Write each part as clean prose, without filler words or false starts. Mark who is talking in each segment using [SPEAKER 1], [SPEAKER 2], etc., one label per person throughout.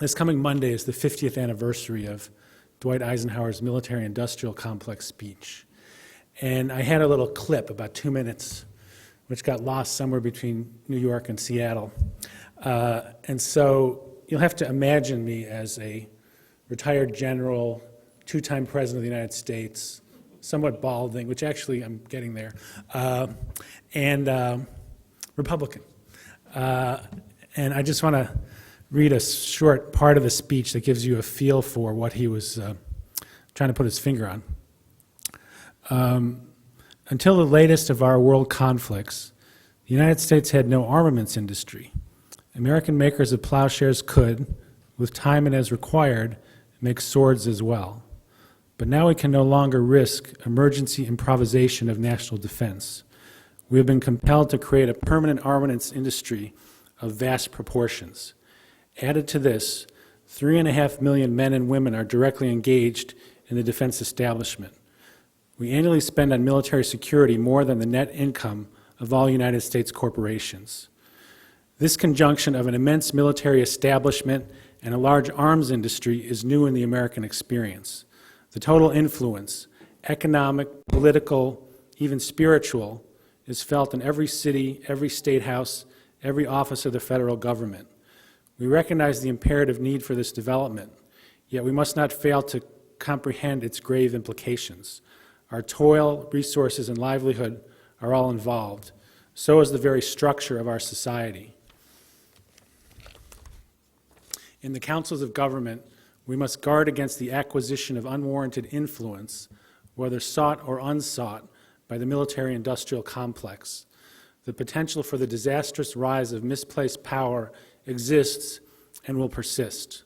[SPEAKER 1] This coming Monday is the 50th anniversary of Dwight Eisenhower's military-industrial complex speech. And I had a little clip, about 2 minutes, which got lost somewhere between New York and Seattle. And so you'll have to imagine me as a retired general, two-time president of the United States, somewhat balding, which actually I'm getting there, and Republican. And I just want to read a short part of the speech that gives you a feel for what he was trying to put his finger on. Until the latest of our world conflicts, the United States had no armaments industry. American makers of plowshares could, with time and as required, make swords as well. But now we can no longer risk emergency improvisation of national defense. We have been compelled to create a permanent armaments industry of vast proportions. Added to this, 3.5 million men and women are directly engaged in the defense establishment. We annually spend on military security more than the net income of all United States corporations. This conjunction of an immense military establishment and a large arms industry is new in the American experience. The total influence, economic, political, even spiritual, is felt in every city, every state house, every office of the federal government. We recognize the imperative need for this development, yet we must not fail to comprehend its grave implications. Our toil, resources, and livelihood are all involved. So is the very structure of our society. In the councils of government, we must guard against the acquisition of unwarranted influence, whether sought or unsought, by the military-industrial complex. The potential for the disastrous rise of misplaced power exists and will persist.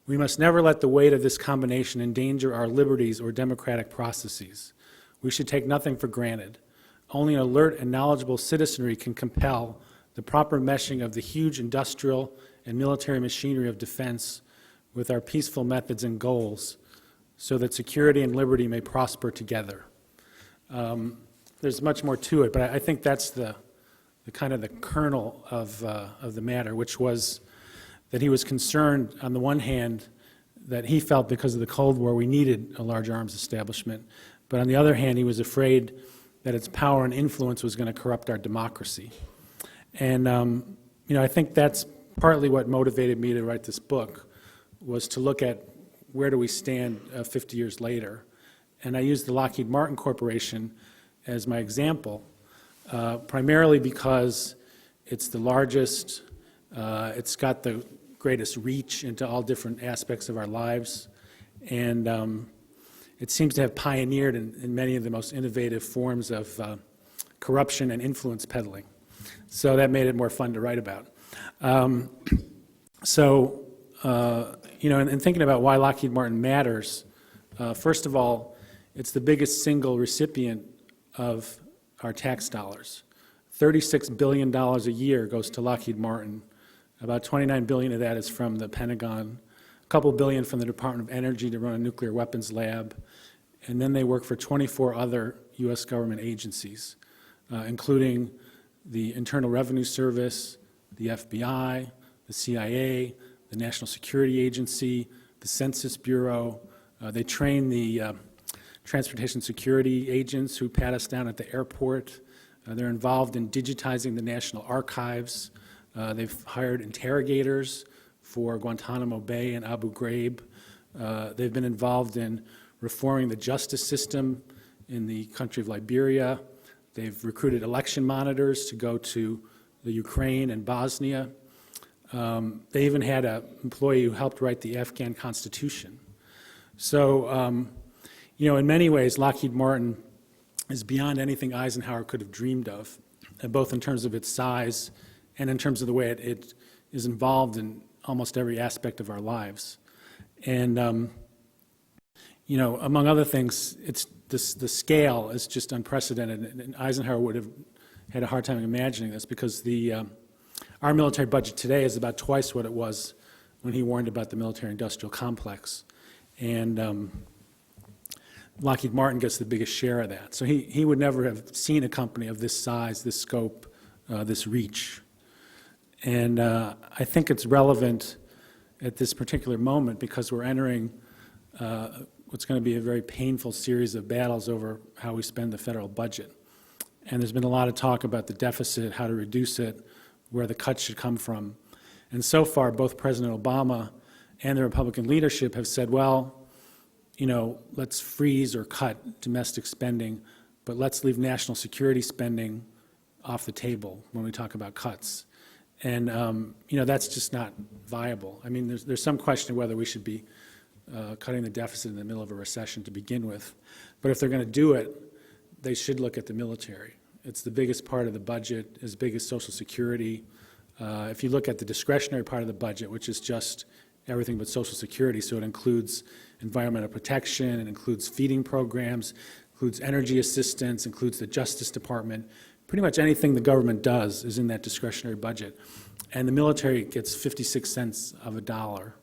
[SPEAKER 1] We must never let the weight of this combination endanger our liberties or democratic processes. We should take nothing for granted. Only an alert and knowledgeable citizenry can compel the proper meshing of the huge industrial and military machinery of defense with our peaceful methods and goals so that security and liberty may prosper together. There's much more to it, but I think that's the kind of the kernel of the matter, which was that he was concerned, on the one hand, that he felt because of the Cold War we needed a large arms establishment, but on the other hand, he was afraid that its power and influence was going to corrupt our democracy. And I think that's partly what motivated me to write this book, was to look at where do we stand 50 years later. And I used the Lockheed Martin Corporation as my example, primarily because it's the largest, it's got the greatest reach into all different aspects of our lives, and it seems to have pioneered in many of the most innovative forms of corruption and influence peddling. So that made it more fun to write about. In thinking about why Lockheed Martin matters, first of all, it's the biggest single recipient of our tax dollars. $36 billion a year goes to Lockheed Martin. About $29 billion of that is from the Pentagon, a couple billion from the Department of Energy to run a nuclear weapons lab, and then they work for 24 other U.S. government agencies, including the Internal Revenue Service, the FBI, the CIA, the National Security Agency, the Census Bureau. They train the transportation security agents who pat us down at the airport. They're involved in digitizing the National Archives. They've hired interrogators for Guantanamo Bay and Abu Ghraib. They've been involved in reforming the justice system in the country of Liberia. They've recruited election monitors to go to the Ukraine and Bosnia. They even had an employee who helped write the Afghan Constitution. So, in many ways, Lockheed Martin is beyond anything Eisenhower could have dreamed of, both in terms of its size and in terms of the way it is involved in almost every aspect of our lives. And, among other things, the scale is just unprecedented, and Eisenhower would have had a hard time imagining this because our military budget today is about twice what it was when he warned about the military-industrial complex. And Lockheed Martin gets the biggest share of that. So he would never have seen a company of this size, this scope, this reach. And I think it's relevant at this particular moment because we're entering what's going to be a very painful series of battles over how we spend the federal budget. And there's been a lot of talk about the deficit, how to reduce it, where the cuts should come from. And so far, both President Obama and the Republican leadership have said, well, you know, let's freeze or cut domestic spending, but let's leave national security spending off the table when we talk about cuts. And, you know, that's just not viable. I mean, there's some question whether we should be cutting the deficit in the middle of a recession to begin with. But if they're going to do it, they should look at the military. It's the biggest part of the budget, as big as Social Security. If you look at the discretionary part of the budget, which is just everything but Social Security, so it includes environmental protection, it includes feeding programs, includes energy assistance, includes the Justice Department. Pretty much anything the government does is in that discretionary budget. And the military gets 56 cents of a dollar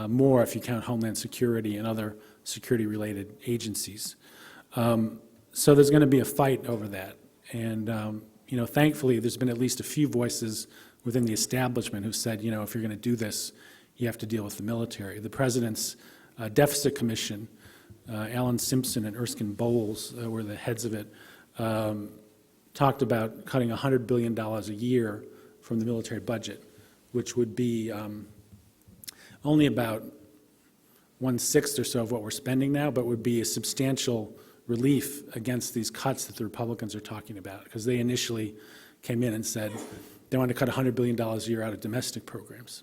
[SPEAKER 1] more if you count Homeland Security and other security-related agencies. So there's going to be a fight over that. And, you know, thankfully, there's been at least a few voices within the establishment who said, you know, if you're going to do this, you have to deal with the military. The President's Deficit Commission, Alan Simpson and Erskine Bowles were the heads of it, talked about cutting $100 billion a year from the military budget, which would be only about 1/6 or so of what we're spending now, but would be a substantial relief against these cuts that the Republicans are talking about, because they initially came in and said they wanted to cut $100 billion a year out of domestic programs.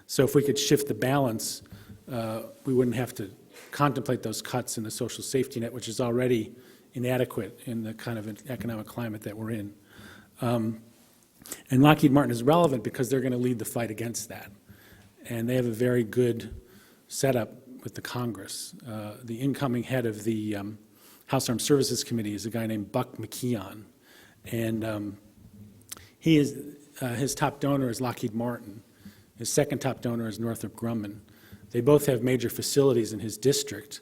[SPEAKER 1] So if we could shift the balance, we wouldn't have to contemplate those cuts in the social safety net, which is already inadequate in the kind of economic climate that we're in. And Lockheed Martin is relevant because they're going to lead the fight against that. And they have a very good setup with the Congress. The incoming head of the House Armed Services Committee is a guy named Buck McKeon. And his top donor is Lockheed Martin. His second top donor is Northrop Grumman. They both have major facilities in his district.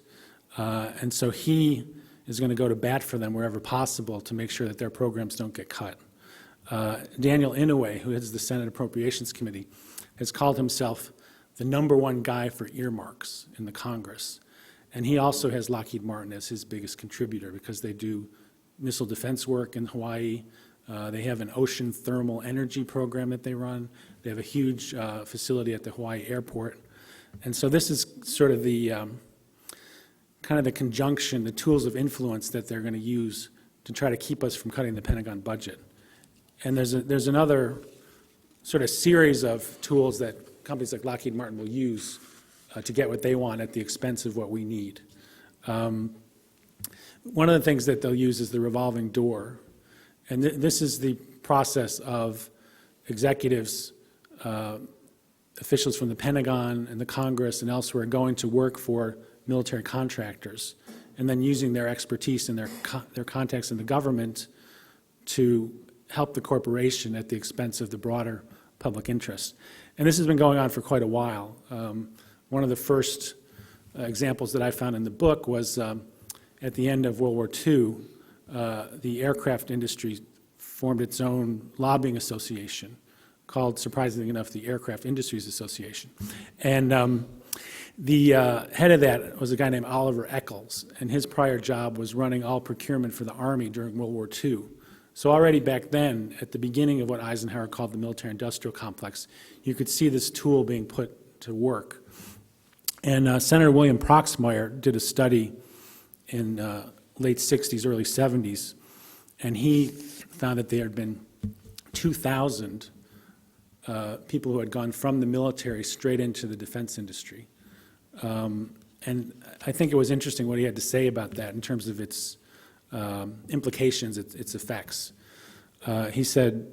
[SPEAKER 1] And so he is going to go to bat for them wherever possible to make sure that their programs don't get cut. Daniel Inouye, who heads the Senate Appropriations Committee, has called himself the #1 guy for earmarks in the Congress. And he also has Lockheed Martin as his biggest contributor because they do missile defense work in Hawaii. They have an ocean thermal energy program that they run. They have a huge facility at the Hawaii airport. And so this is sort of the kind of the conjunction, the tools of influence that they're going to use to try to keep us from cutting the Pentagon budget. And there's another sort of series of tools that companies like Lockheed Martin will use to get what they want at the expense of what we need. One of the things that they'll use is the revolving door. And this is the process of executives, officials from the Pentagon and the Congress and elsewhere going to work for military contractors and then using their expertise and their contacts in the government to help the corporation at the expense of the broader public interest. And this has been going on for quite a while. One of the first examples that I found in the book was at the end of World War II, the aircraft industry formed its own lobbying association called, surprisingly enough, the Aircraft Industries Association. And the head of that was a guy named Oliver Eccles, and his prior job was running all procurement for the Army during World War II. So already back then, at the beginning of what Eisenhower called the military-industrial complex, you could see this tool being put to work. And Senator William Proxmire did a study in late 60s, early 70s, and he found that there had been 2,000 people who had gone from the military straight into the defense industry. And I think it was interesting what he had to say about that in terms of its implications, its effects. He said,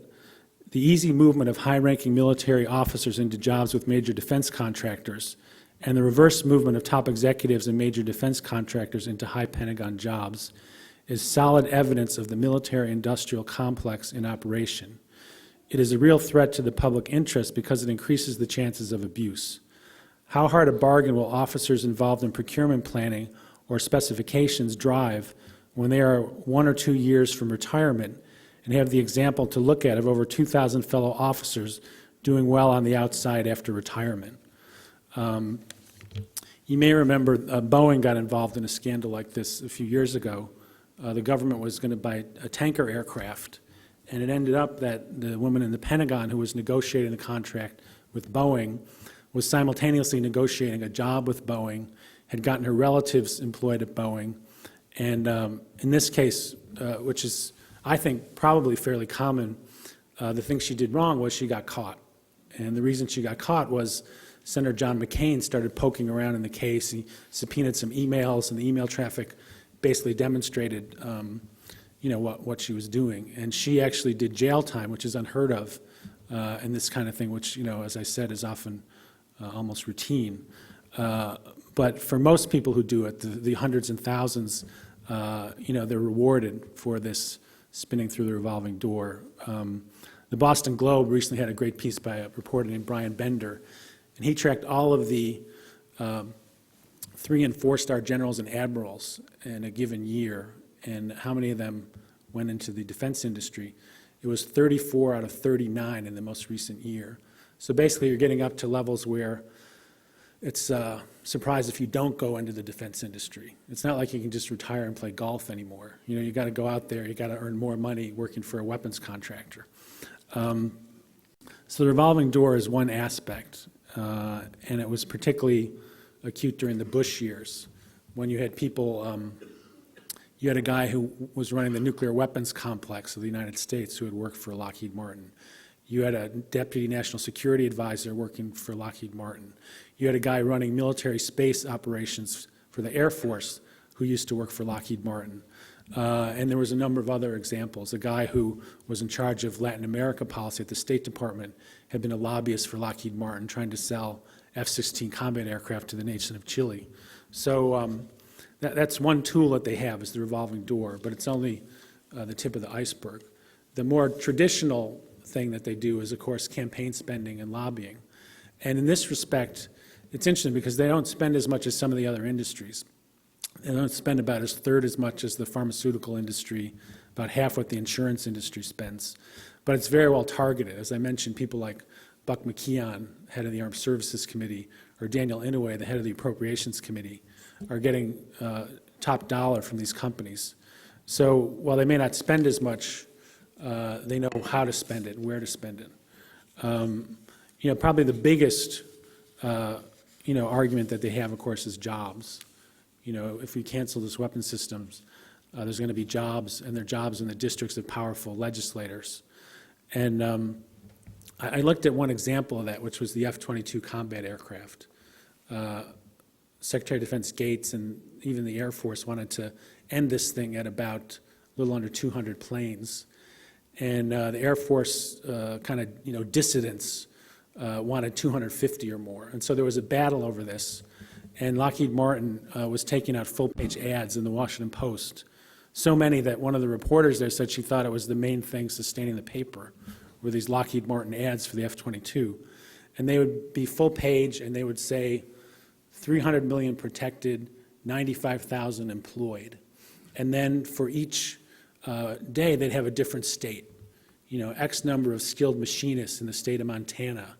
[SPEAKER 1] the easy movement of high-ranking military officers into jobs with major defense contractors and the reverse movement of top executives and major defense contractors into high Pentagon jobs is solid evidence of the military-industrial complex in operation. It is a real threat to the public interest because it increases the chances of abuse. How hard a bargain will officers involved in procurement planning or specifications drive when they are 1 or 2 years from retirement and have the example to look at of over 2,000 fellow officers doing well on the outside after retirement? You may remember Boeing got involved in a scandal like this a few years ago. The government was going to buy a tanker aircraft, and it ended up that the woman in the Pentagon who was negotiating the contract with Boeing was simultaneously negotiating a job with Boeing, had gotten her relatives employed at Boeing, and in this case, which is, I think, probably fairly common, the thing she did wrong was she got caught. And the reason she got caught was Senator John McCain started poking around in the case. He subpoenaed some emails, and the email traffic basically demonstrated what she was doing. And she actually did jail time, which is unheard of in this kind of thing, which, as I said, is often almost routine. But for most people who do it, the hundreds and thousands, they're rewarded for this spinning through the revolving door. The Boston Globe recently had a great piece by a reporter named Brian Bender, and he tracked all of the 3- and 4-star generals and admirals in a given year, and how many of them went into the defense industry. It was 34 out of 39 in the most recent year. So basically, you're getting up to levels where it's a surprise if you don't go into the defense industry. It's not like you can just retire and play golf anymore. You got to go out there, you got to earn more money working for a weapons contractor. So the revolving door is one aspect, and it was particularly acute during the Bush years when you had people, you had a guy who was running the nuclear weapons complex of the United States who had worked for Lockheed Martin. You had a deputy national security advisor working for Lockheed Martin. You had a guy running military space operations for the Air Force who used to work for Lockheed Martin. And there was a number of other examples. A guy who was in charge of Latin America policy at the State Department had been a lobbyist for Lockheed Martin trying to sell F-16 combat aircraft to the nation of Chile. So that's one tool that they have, is the revolving door, but it's only the tip of the iceberg. The more traditional thing that they do is, of course, campaign spending and lobbying. And in this respect, it's interesting because they don't spend as much as some of the other industries. They don't spend about a third as much as the pharmaceutical industry, about half what the insurance industry spends. But it's very well targeted. As I mentioned, people like Buck McKeon, head of the Armed Services Committee, or Daniel Inouye, the head of the Appropriations Committee, are getting top dollar from these companies. So while they may not spend as much, they know how to spend it and where to spend it. Probably the biggest argument that they have, of course, is jobs. If we cancel this weapon systems, there's going to be jobs, and there are jobs in the districts of powerful legislators. And I looked at one example of that, which was the F-22 combat aircraft. Secretary of Defense Gates and even the Air Force wanted to end this thing at about a little under 200 planes. And the Air Force dissidents wanted 250 or more. And so there was a battle over this. And Lockheed Martin was taking out full-page ads in the Washington Post, so many that one of the reporters there said she thought it was the main thing sustaining the paper, were these Lockheed Martin ads for the F-22. And they would be full-page, and they would say 300 million protected, 95,000 employed. And then for each day, they'd have a different state. X number of skilled machinists in the state of Montana,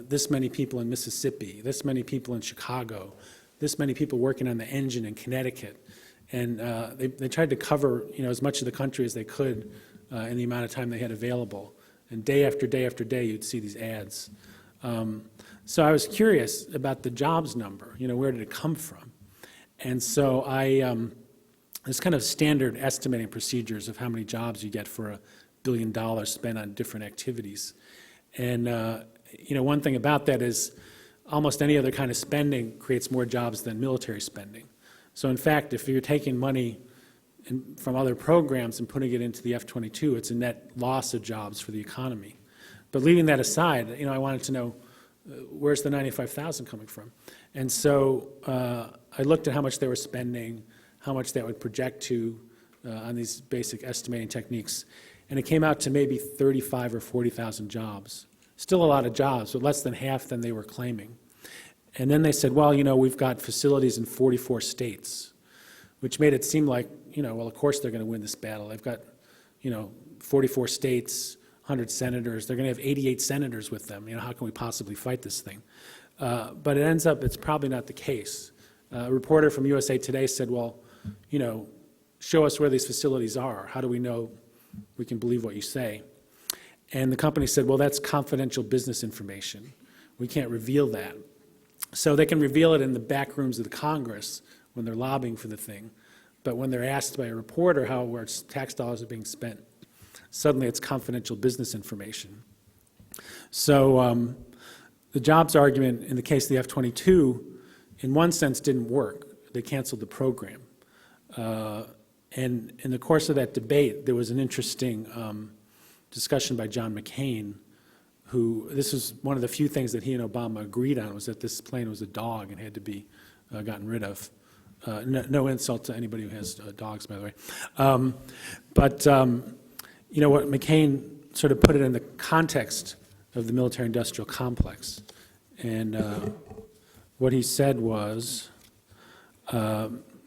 [SPEAKER 1] this many people in Mississippi, this many people in Chicago, this many people working on the engine in Connecticut. And they tried to cover as much of the country as they could in the amount of time they had available. And day after day after day, you'd see these ads. So I was curious about the jobs number, where did it come from? And so there's kind of standard estimating procedures of how many jobs you get for $1 billion spent on different activities. And one thing about that is almost any other kind of spending creates more jobs than military spending. So in fact, if you're taking money from other programs and putting it into the F-22, it's a net loss of jobs for the economy. But leaving that aside, I wanted to know, where's the 95,000 coming from? And so I looked at how much they were spending, how much that would project to on these basic estimating techniques, and it came out to maybe 35 or 40,000 jobs. Still a lot of jobs, but less than half than they were claiming. And then they said, well, we've got facilities in 44 states, which made it seem like, well, of course they're going to win this battle. They've got, 44 states, 100 senators. They're going to have 88 senators with them. How can we possibly fight this thing? But it ends up, it's probably not the case. A reporter from USA Today said, well, show us where these facilities are. How do we know we can believe what you say? And the company said, well, that's confidential business information. We can't reveal that. So they can reveal it in the back rooms of the Congress when they're lobbying for the thing. But when they're asked by a reporter where its tax dollars are being spent, suddenly it's confidential business information. So the jobs argument in the case of the F-22, in one sense, didn't work. They canceled the program. And in the course of that debate, there was an interesting discussion by John McCain, who, this was one of the few things that he and Obama agreed on, was that this plane was a dog and had to be gotten rid of. No insult to anybody who has dogs, by the way. But what McCain sort of put it in the context of the military-industrial complex. And what he said was,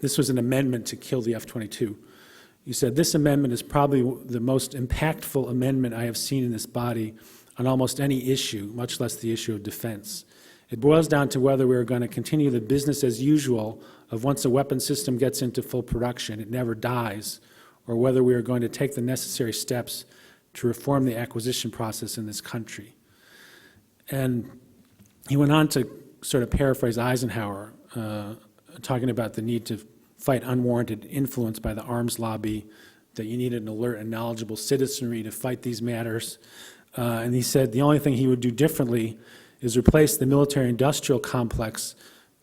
[SPEAKER 1] this was an amendment to kill the F-22. He said, this amendment is probably the most impactful amendment I have seen in this body on almost any issue, much less the issue of defense. It boils down to whether we are going to continue the business as usual of once a weapon system gets into full production, it never dies, or whether we are going to take the necessary steps to reform the acquisition process in this country. And he went on to sort of paraphrase Eisenhower, talking about the need to fight unwarranted influence by the arms lobby, that you need an alert and knowledgeable citizenry to fight these matters. And he said the only thing he would do differently is replace the military-industrial complex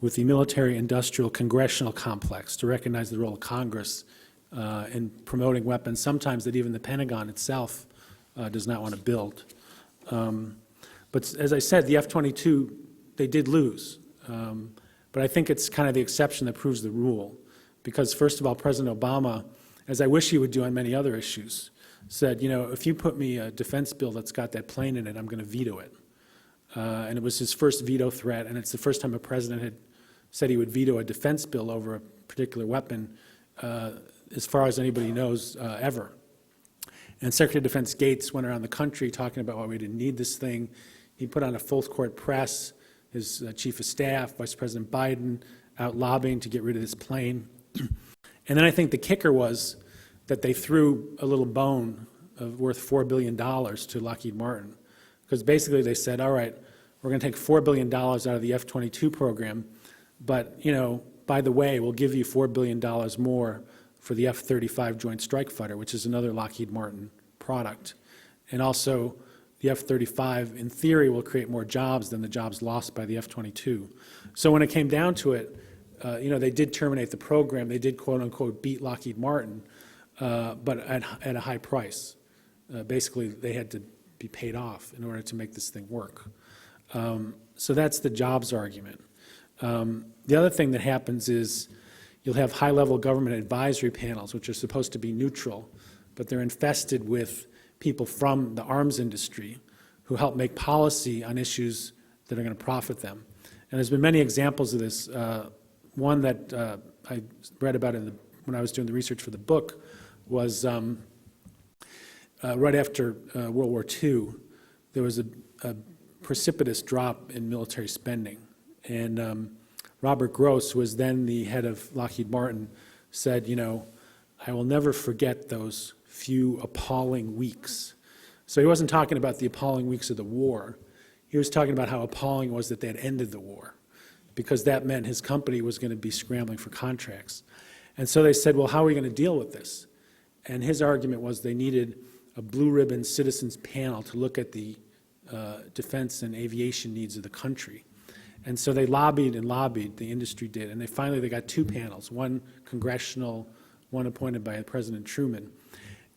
[SPEAKER 1] with the military-industrial congressional complex to recognize the role of Congress in promoting weapons, sometimes that even the Pentagon itself does not want to build. But as I said, the F-22, they did lose. But I think it's kind of the exception that proves the rule. Because first of all, President Obama, as I wish he would do on many other issues, said, if you put me a defense bill that's got that plane in it, I'm going to veto it. And it was his first veto threat, and it's the first time a president had said he would veto a defense bill over a particular weapon, as far as anybody knows, ever. And Secretary of Defense Gates went around the country talking about why we didn't need this thing. He put on a full-court press, his chief of staff, Vice President Biden, out lobbying to get rid of this plane. And then I think the kicker was that they threw a little bone worth $4 billion to Lockheed Martin. Because basically they said, all right, we're going to take $4 billion out of the F-22 program, but, by the way, we'll give you $4 billion more for the F-35 Joint Strike Fighter, which is another Lockheed Martin product. And also, the F-35, in theory, will create more jobs than the jobs lost by the F-22. So when it came down to it, they did terminate the program. They did, quote unquote, beat Lockheed Martin, but at a high price. Basically, they had to be paid off in order to make this thing work. So that's the jobs argument. The other thing that happens is you'll have high-level government advisory panels, which are supposed to be neutral, but they're infested with people from the arms industry who help make policy on issues that are going to profit them. And there's been many examples of this. One that I read about when I was doing the research for the book was right after World War II, there was a precipitous drop in military spending. And Robert Gross, who was then the head of Lockheed Martin, said, I will never forget those few appalling weeks. So he wasn't talking about the appalling weeks of the war. He was talking about how appalling it was that they had ended the war, because that meant his company was going to be scrambling for contracts. And so they said, well, how are we going to deal with this? And his argument was they needed a blue ribbon citizens panel to look at the defense and aviation needs of the country. And so they lobbied and lobbied, the industry did, and they got two panels, one congressional, one appointed by President Truman.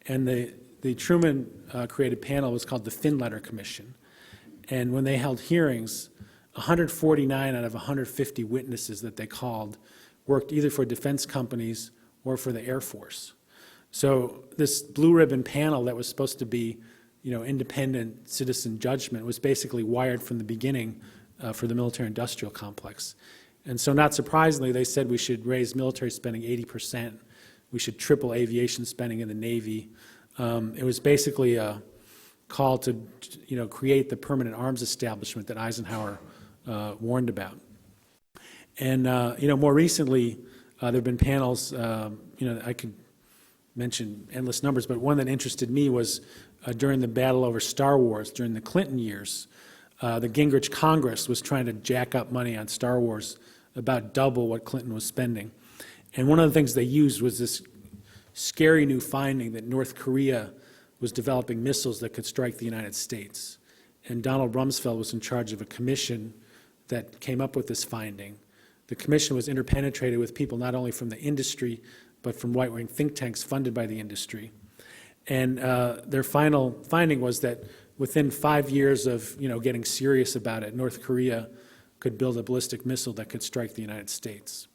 [SPEAKER 1] And the Truman created panel was called the Finletter Commission. And when they held hearings, 149 out of 150 witnesses that they called worked either for defense companies or for the Air Force. So this blue ribbon panel that was supposed to be, independent citizen judgment was basically wired from the beginning for the military-industrial complex. And so not surprisingly, they said we should raise military spending 80%. We should triple aviation spending in the Navy. It was basically a call to, create the permanent arms establishment that Eisenhower warned about. And more recently, there have been panels. I could mention endless numbers, but one that interested me was during the battle over Star Wars during the Clinton years. The Gingrich Congress was trying to jack up money on Star Wars, about double what Clinton was spending. And one of the things they used was this scary new finding that North Korea was developing missiles that could strike the United States. And Donald Rumsfeld was in charge of a commission that came up with this finding. The commission was interpenetrated with people not only from the industry, but from right-wing think tanks funded by the industry. And their final finding was that within 5 years of getting serious about it, North Korea could build a ballistic missile that could strike the United States.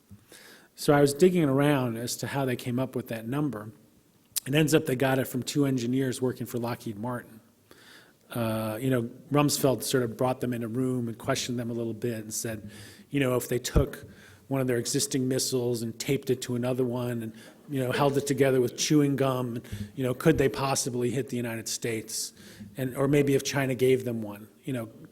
[SPEAKER 1] So I was digging around as to how they came up with that number. It ends up they got it from two engineers working for Lockheed Martin. Rumsfeld sort of brought them in a room and questioned them a little bit and said, if they took one of their existing missiles and taped it to another one and, held it together with chewing gum, could they possibly hit the United States? Or maybe if China gave them one,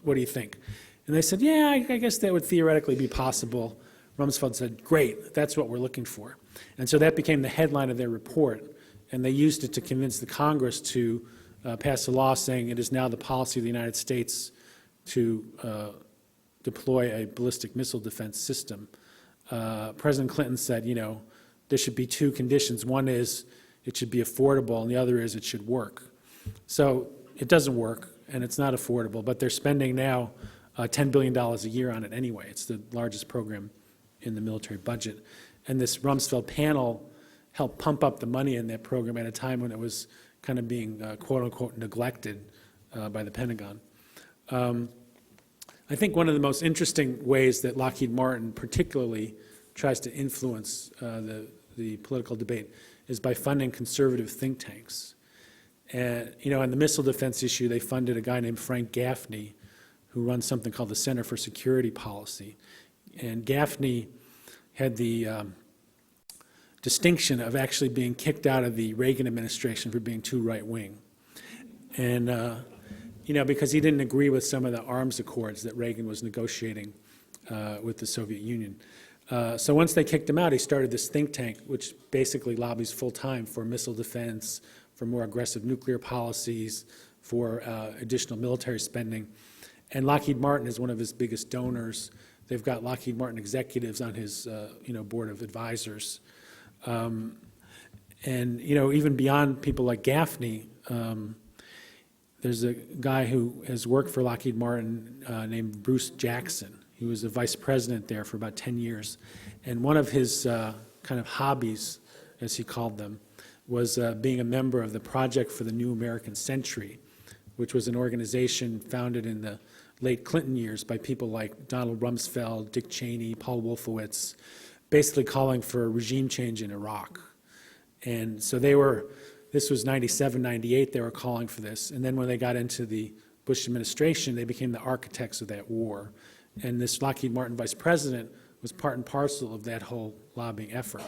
[SPEAKER 1] what do you think? And they said, yeah, I guess that would theoretically be possible. Rumsfeld said, great, that's what we're looking for. And so that became the headline of their report, and they used it to convince the Congress to pass a law saying it is now the policy of the United States to deploy a ballistic missile defense system. President Clinton said, there should be two conditions. One is it should be affordable, and the other is it should work. So it doesn't work, and it's not affordable, but they're spending now $10 billion a year on it anyway. It's the largest program in the military budget. And this Rumsfeld panel helped pump up the money in that program at a time when it was kind of being, quote unquote, neglected by the Pentagon. I think one of the most interesting ways that Lockheed Martin particularly tries to influence the political debate is by funding conservative think tanks. And, on the missile defense issue, they funded a guy named Frank Gaffney, who runs something called the Center for Security Policy. And Gaffney had the distinction of actually being kicked out of the Reagan administration for being too right-wing. And, because he didn't agree with some of the arms accords that Reagan was negotiating with the Soviet Union. So once they kicked him out, he started this think tank, which basically lobbies full-time for missile defense, for more aggressive nuclear policies, for additional military spending. And Lockheed Martin is one of his biggest donors. They've got Lockheed Martin executives on his board of advisors. And even beyond people like Gaffney, there's a guy who has worked for Lockheed Martin named Bruce Jackson. He was a vice president there for about 10 years. And one of his kind of hobbies, as he called them, was being a member of the Project for the New American Century, which was an organization founded in the late Clinton years by people like Donald Rumsfeld, Dick Cheney, Paul Wolfowitz, basically calling for a regime change in Iraq. And so this was 97, 98, they were calling for this. And then when they got into the Bush administration, they became the architects of that war. And this Lockheed Martin vice president was part and parcel of that whole lobbying effort.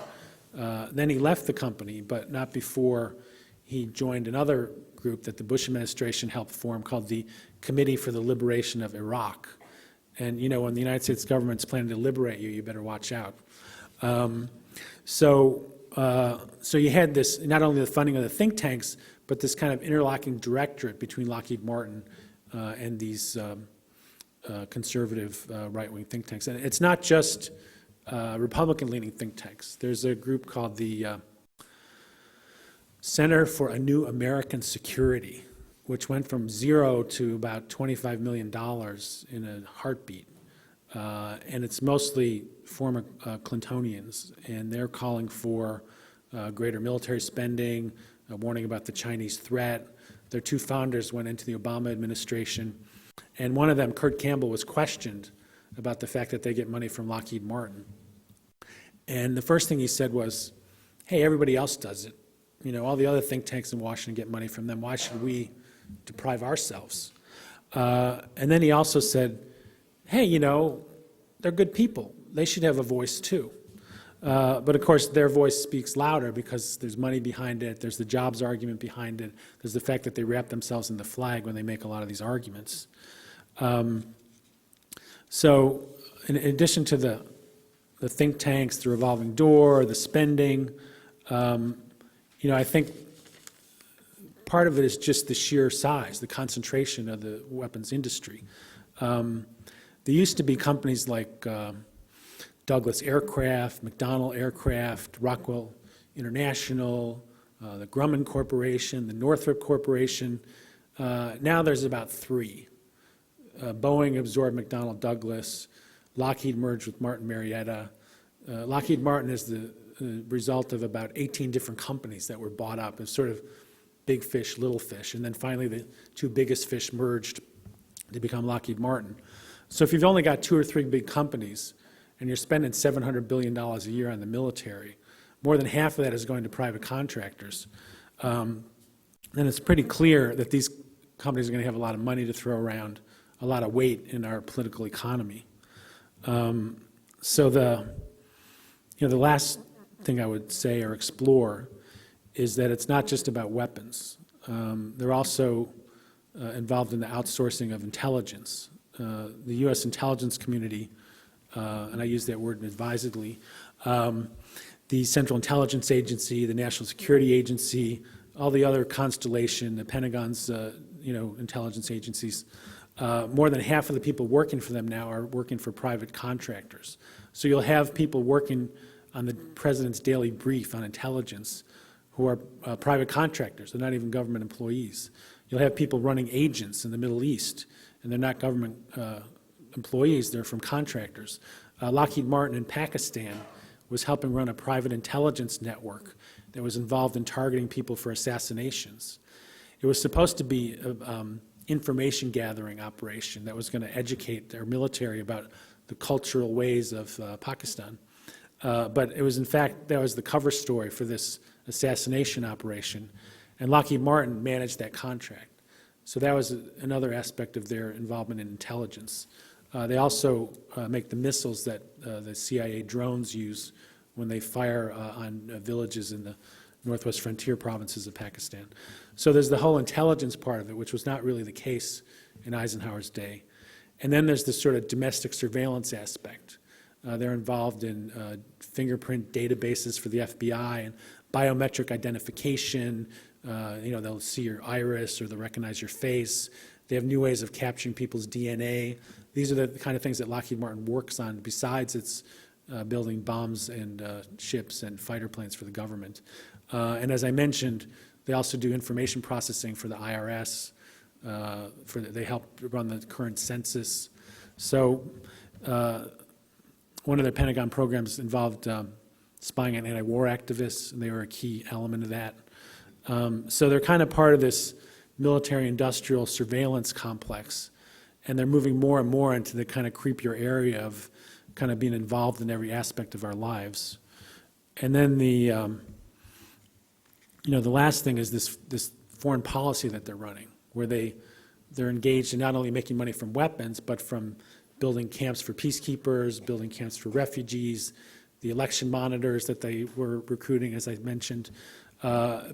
[SPEAKER 1] Then he left the company, but not before he joined another group that the Bush administration helped form called the Committee for the Liberation of Iraq. And when the United States government's planning to liberate you, you better watch out. So you had this, not only the funding of the think tanks, but this kind of interlocking directorate between Lockheed Martin and these conservative right-wing think tanks. And it's not just Republican-leaning think tanks. There's a group called the Center for a New American Security, which went from zero to about $25 million in a heartbeat. And it's mostly former Clintonians, and they're calling for greater military spending, warning about the Chinese threat. Their two founders went into the Obama administration, and one of them, Kurt Campbell, was questioned about the fact that they get money from Lockheed Martin. And the first thing he said was, hey, everybody else does it. All the other think tanks in Washington get money from them. Why should we deprive ourselves? And then he also said, hey, they're good people. They should have a voice too. But of course, their voice speaks louder because there's money behind it, there's the jobs argument behind it, there's the fact that they wrap themselves in the flag when they make a lot of these arguments. So in addition to the think tanks, the revolving door, the spending, I think part of it is just the sheer size, the concentration of the weapons industry. There used to be companies like Douglas Aircraft, McDonnell Aircraft, Rockwell International, the Grumman Corporation, the Northrop Corporation. Now there's about 3. Boeing absorbed McDonnell Douglas. Lockheed merged with Martin Marietta. Lockheed Martin is the result of about 18 different companies that were bought up as sort of big fish, little fish. And then finally the 2 biggest fish merged to become Lockheed Martin. So if you've only got 2 or 3 big companies and you're spending $700 billion a year on the military, more than half of that is going to private contractors, then it's pretty clear that these companies are going to have a lot of money to throw around, a lot of weight in our political economy. So the last thing I would say or explore is that it's not just about weapons. They're also involved in the outsourcing of intelligence. The U.S. intelligence community, and I use that word advisedly, the Central Intelligence Agency, the National Security Agency, all the other constellation, the Pentagon's intelligence agencies, more than half of the people working for them now are working for private contractors. So you'll have people working on the president's daily brief on intelligence who are private contractors. They're not even government employees. You'll have people running agents in the Middle East, and they're not government employees. They're from contractors. Lockheed Martin in Pakistan was helping run a private intelligence network that was involved in targeting people for assassinations. It was supposed to be an information gathering operation that was going to educate their military about the cultural ways of Pakistan. But it was, in fact, that was the cover story for this assassination operation, and Lockheed Martin managed that contract. So that was another aspect of their involvement in intelligence. They also make the missiles that the CIA drones use when they fire on villages in the northwest frontier provinces of Pakistan. So there's the whole intelligence part of it, which was not really the case in Eisenhower's day. And then there's the sort of domestic surveillance aspect. They're involved in fingerprint databases for the FBI and biometric identification. They'll see your iris or they'll recognize your face. They have new ways of capturing people's DNA. These are the kind of things that Lockheed Martin works on besides its building bombs and ships and fighter planes for the government. And as I mentioned, they also do information processing for the IRS. They help run the current census. So one of their Pentagon programs involved spying on anti-war activists, and they were a key element of that. So they're kind of part of this military-industrial surveillance complex, and they're moving more and more into the kind of creepier area of kind of being involved in every aspect of our lives. And then the last thing is this foreign policy that they're running, where they're engaged in not only making money from weapons, but from building camps for peacekeepers, building camps for refugees, the election monitors that they were recruiting, as I mentioned.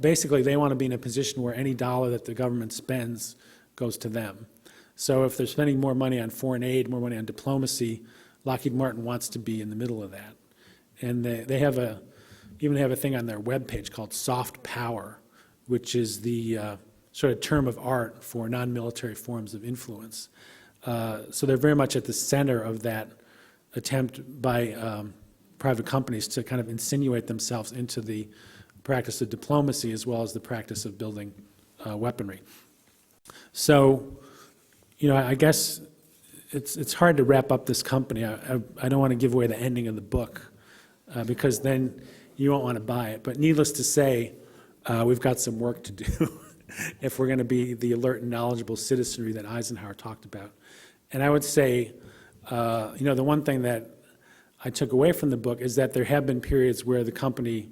[SPEAKER 1] Basically, they want to be in a position where any dollar that the government spends goes to them. So if they're spending more money on foreign aid, more money on diplomacy, Lockheed Martin wants to be in the middle of that. And they even have a thing on their webpage called soft power, which is the sort of term of art for non-military forms of influence. So they're very much at the center of that attempt by private companies to kind of insinuate themselves into the practice of diplomacy as well as the practice of building weaponry. So, I guess it's hard to wrap up this company. I don't want to give away the ending of the book because then you won't want to buy it. But needless to say, we've got some work to do if we're going to be the alert and knowledgeable citizenry that Eisenhower talked about. And I would say, the one thing that I took away from the book is that there have been periods where the company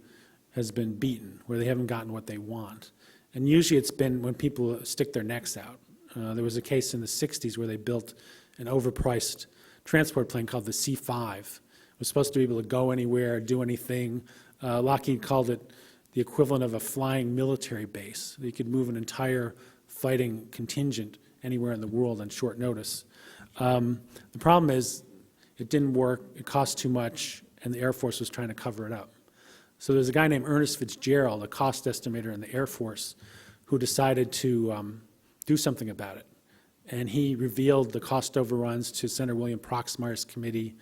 [SPEAKER 1] has been beaten, where they haven't gotten what they want. And usually it's been when people stick their necks out. There was a case in the 60s where they built an overpriced transport plane called the C-5. It was supposed to be able to go anywhere, do anything. Lockheed called it the equivalent of a flying military base. You could move an entire fighting contingent anywhere in the world on short notice. The problem is it didn't work, it cost too much, and the Air Force was trying to cover it up. So there's a guy named Ernest Fitzgerald, a cost estimator in the Air Force, who decided to do something about it. And he revealed the cost overruns to Senator William Proxmire's committee.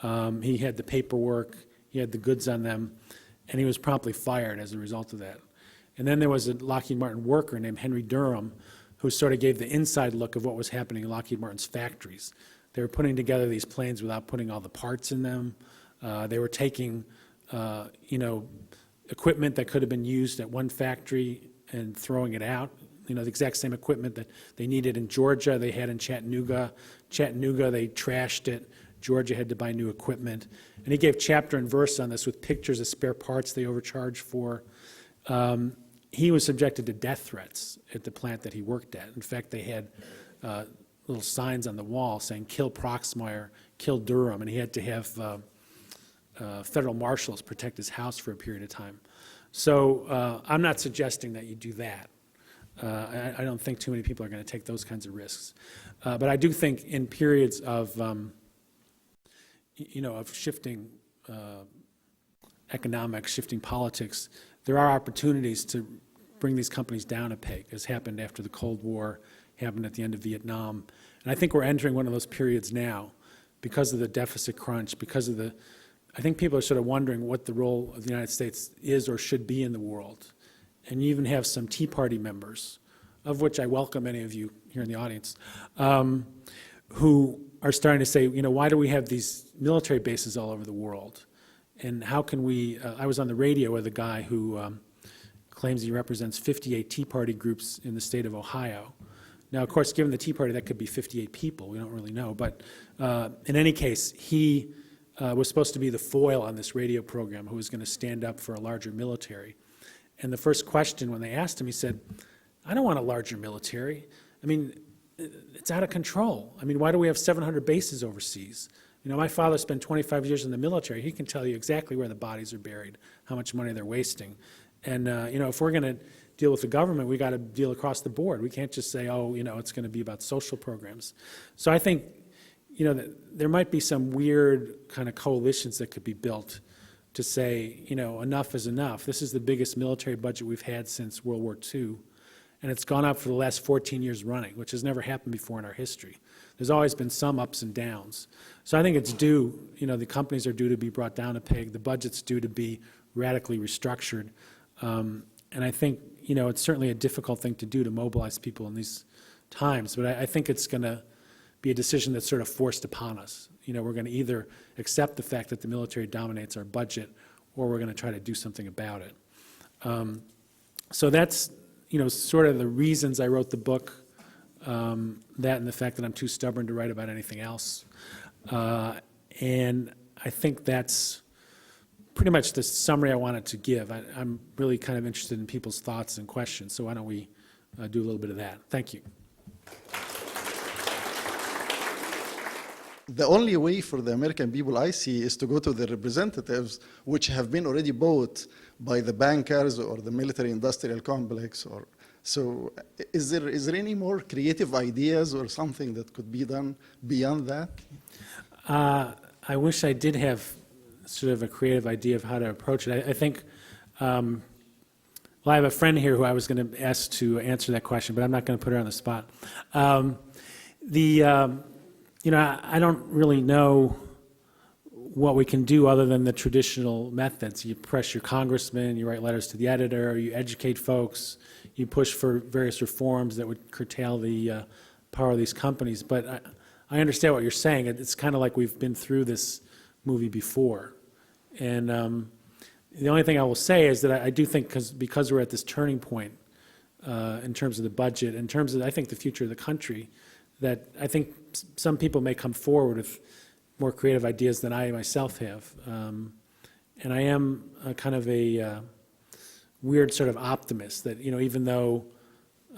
[SPEAKER 1] He had the paperwork, he had the goods on them, and he was promptly fired as a result of that. And then there was a Lockheed Martin worker named Henry Durham who sort of gave the inside look of what was happening in Lockheed Martin's factories. They were putting together these planes without putting all the parts in them. They were taking, equipment that could have been used at one factory and throwing it out. The exact same equipment that they needed in Georgia, they had in Chattanooga. Chattanooga, they trashed it. Georgia had to buy new equipment. And he gave chapter and verse on this with pictures of spare parts they overcharged for. He was subjected to death threats at the plant that he worked at. In fact, they had little signs on the wall saying, "Kill Proxmire, kill Durham," and he had to have federal marshals protect his house for a period of time. So I'm not suggesting that you do that. I don't think too many people are going to take those kinds of risks. But I do think in periods of, of shifting economics, shifting politics, there are opportunities to bring these companies down a peg, as happened after the Cold War, happened at the end of Vietnam. And I think we're entering one of those periods now because of the deficit crunch, because of I think people are sort of wondering what the role of the United States is or should be in the world. And you even have some Tea Party members, of which I welcome any of you here in the audience, who are starting to say, why do we have these military bases all over the world? And how can we, I was on the radio with a guy who claims he represents 58 Tea Party groups in the state of Ohio. Now, of course, given the Tea Party, that could be 58 people. We don't really know. But in any case, he was supposed to be the foil on this radio program who was going to stand up for a larger military. And the first question when they asked him, he said, "I don't want a larger military. I mean, it's out of control. I mean, why do we have 700 bases overseas? My father spent 25 years in the military. He can tell you exactly where the bodies are buried, how much money they're wasting. And, if we're going to deal with the government, we got to deal across the board. We can't just say, it's going to be about social programs." So I think, there might be some weird kind of coalitions that could be built to say, enough is enough. This is the biggest military budget we've had since World War II, and it's gone up for the last 14 years running, which has never happened before in our history. There's always been some ups and downs. So I think it's due, the companies are due to be brought down a peg, the budget's due to be radically restructured, and I think, it's certainly a difficult thing to do to mobilize people in these times, but I think it's going to be a decision that's sort of forced upon us. We're going to either accept the fact that the military dominates our budget, or we're going to try to do something about it. So that's, sort of the reasons I wrote the book, that and the fact that I'm too stubborn to write about anything else. And I think that's pretty much the summary I wanted to give. I'm really kind of interested in people's thoughts and questions, so why don't we do a little bit of that. Thank you.
[SPEAKER 2] The only way for the American people I see is to go to the representatives, which have been already bought by the bankers or the military-industrial complex. So is there any more creative ideas or something that could be done beyond that?
[SPEAKER 1] I wish I did have sort of a creative idea of how to approach it. I think, I have a friend here who I was going to ask to answer that question, but I'm not going to put her on the spot. I don't really know what we can do other than the traditional methods. You press your congressman, you write letters to the editor, you educate folks, you push for various reforms that would curtail the power of these companies. But I understand what you're saying. It's kind of like we've been through this movie before. And the only thing I will say is that I do think because we're at this turning point in terms of the budget, in terms of, I think, the future of the country, that I think some people may come forward with more creative ideas than I myself have. And I am kind of a weird sort of optimist that, even though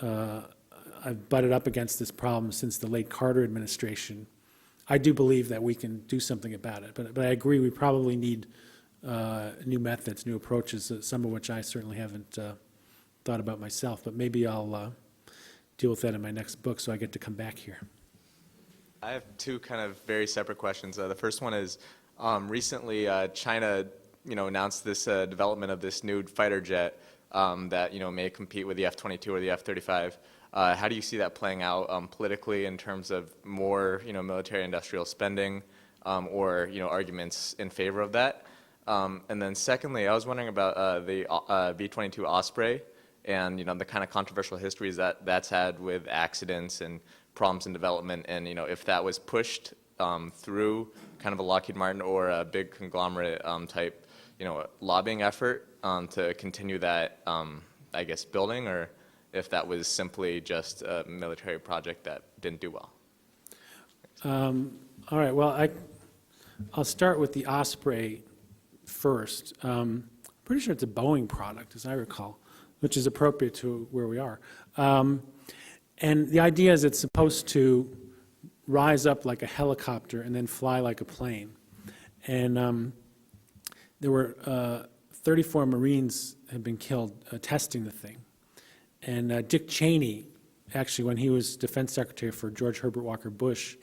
[SPEAKER 1] I've butted up against this problem since the late Carter administration, I do believe that we can do something about it. But I agree we probably need new methods, new approaches, some of which I certainly haven't thought about myself. But maybe I'll deal with that in my next book, so I get to come back here.
[SPEAKER 3] I have two kind of very separate questions. The first one is, recently China, announced this development of this new fighter jet that, may compete with the F-22 or the F-35. How do you see that playing out politically in terms of more, military industrial spending or, arguments in favor of that? And then secondly, I was wondering about the V-22 Osprey and, the kind of controversial histories that that's had with accidents and problems in development, and if that was pushed through kind of a Lockheed Martin or a big conglomerate type, lobbying effort to continue that, I guess, building, or if that was simply just a military project that didn't do well.
[SPEAKER 1] All right. Well, I'll start with the Osprey first. Pretty sure it's a Boeing product, as I recall, which is appropriate to where we are. And the idea is it's supposed to rise up like a helicopter and then fly like a plane. And there were 34 Marines had been killed testing the thing. And Dick Cheney, actually, when he was Defense Secretary for George Herbert Walker Bush,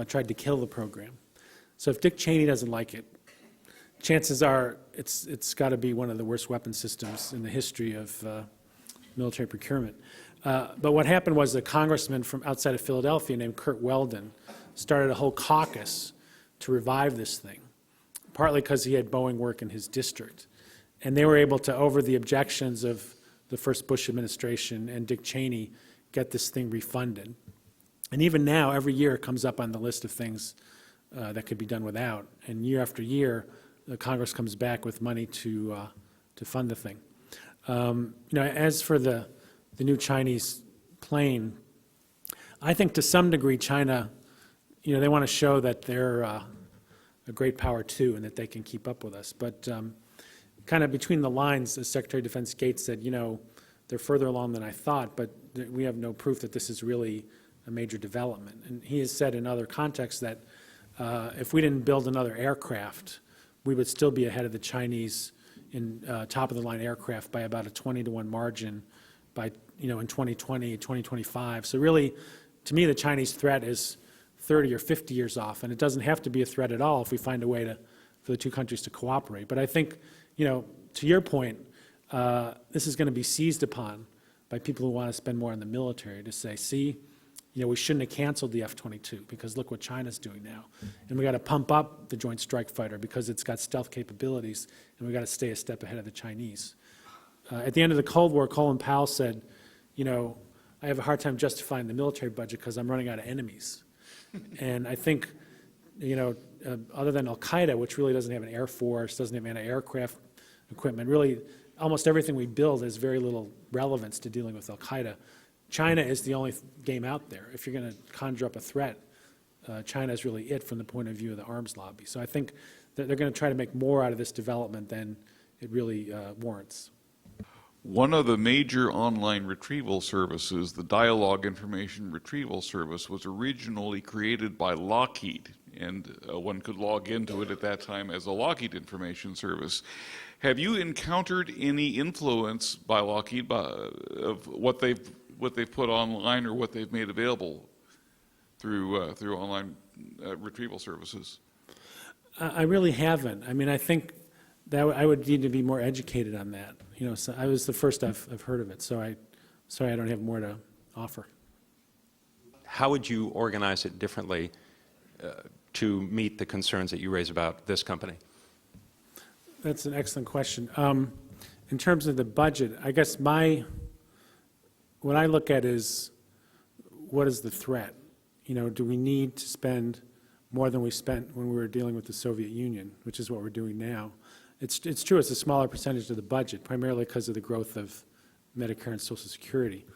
[SPEAKER 1] tried to kill the program. So if Dick Cheney doesn't like it, chances are it's got to be one of the worst weapon systems in the history of military procurement. But what happened was a congressman from outside of Philadelphia named Kurt Weldon started a whole caucus to revive this thing, partly because he had Boeing work in his district. And they were able to, over the objections of the first Bush administration and Dick Cheney, get this thing refunded. And even now, every year it comes up on the list of things that could be done without. And year after year, the Congress comes back with money to fund the thing. As for the new Chinese plane, I think to some degree China, they want to show that they're a great power too and that they can keep up with us. But kind of between the lines, as Secretary of Defense Gates said, they're further along than I thought, but we have no proof that this is really a major development. And he has said in other contexts that if we didn't build another aircraft, we would still be ahead of the Chinese in top-of-the-line aircraft by about a 20-to-1 margin by, in 2020, 2025. So really, to me, the Chinese threat is 30 or 50 years off, and it doesn't have to be a threat at all if we find a way for the two countries to cooperate. But I think, to your point, this is going to be seized upon by people who want to spend more on the military to say, see, we shouldn't have canceled the F-22 because look what China's doing now. And we got to pump up the Joint Strike Fighter because it's got stealth capabilities, and we got to stay a step ahead of the Chinese. At the end of the Cold War, Colin Powell said, I have a hard time justifying the military budget because I'm running out of enemies. And I think, other than Al-Qaeda, which really doesn't have an air force, doesn't have anti-aircraft equipment, really almost everything we build has very little relevance to dealing with Al-Qaeda. China is the only game out there. If you're going to conjure up a threat, China is really it from the point of view of the arms lobby. So I think that they're going to try to make more out of this development than it really warrants.
[SPEAKER 4] One of the major online retrieval services, the Dialogue Information Retrieval Service, was originally created by Lockheed, and one could log into it at that time as a Lockheed Information Service. Have you encountered any influence by Lockheed of what they've put online or what they've made available through online retrieval services?
[SPEAKER 1] I really haven't. I mean, I think that I would need to be more educated on that. So I was the first I've heard of it, so sorry I don't have more to offer.
[SPEAKER 5] How would you organize it differently to meet the concerns that you raise about this company?
[SPEAKER 1] That's an excellent question. In terms of the budget, I guess what I look at is what is the threat? Do we need to spend more than we spent when we were dealing with the Soviet Union, which is what we're doing now? It's true, it's a smaller percentage of the budget, primarily because of the growth of Medicare and Social Security.